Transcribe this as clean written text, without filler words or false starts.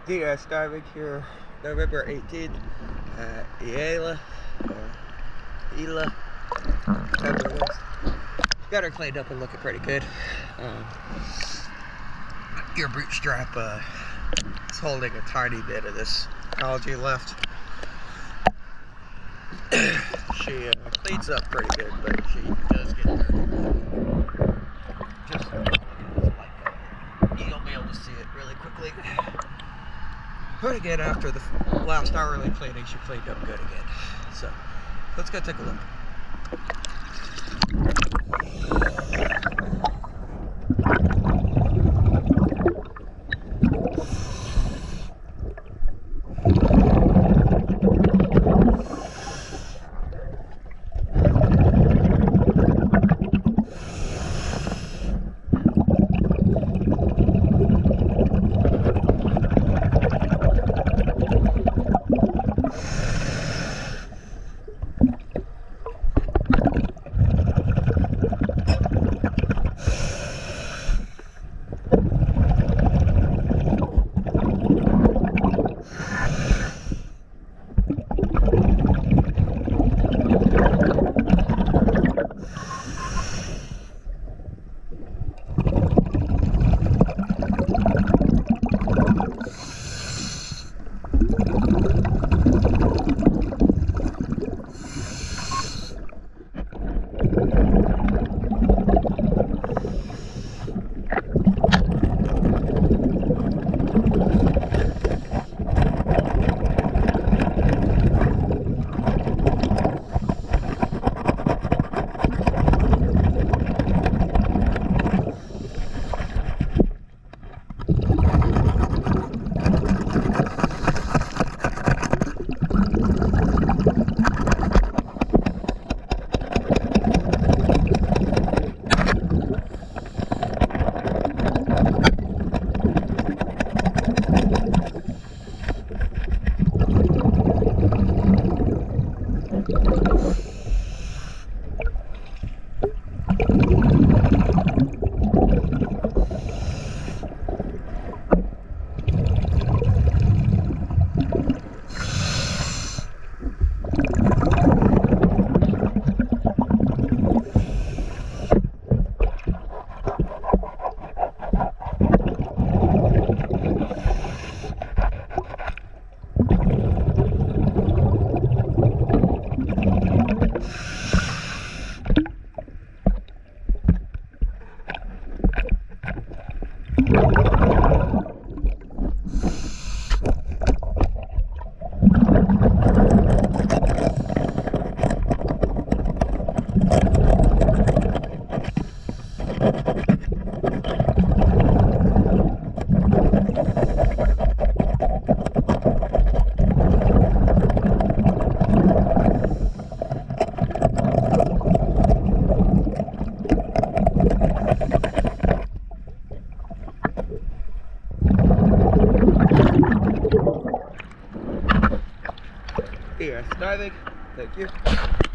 Dear salvage here, November 18th at Eala whatever it is. Got her cleaned up and looking pretty good. Your brute strap is holding a tiny bit of this algae left. She cleans up pretty good, but she does get dirty. Just you'll be able to see it really quickly. But again, after the last hourly cleaning, she cleaned up good again. So let's go take a look. Here, diving. Thank you.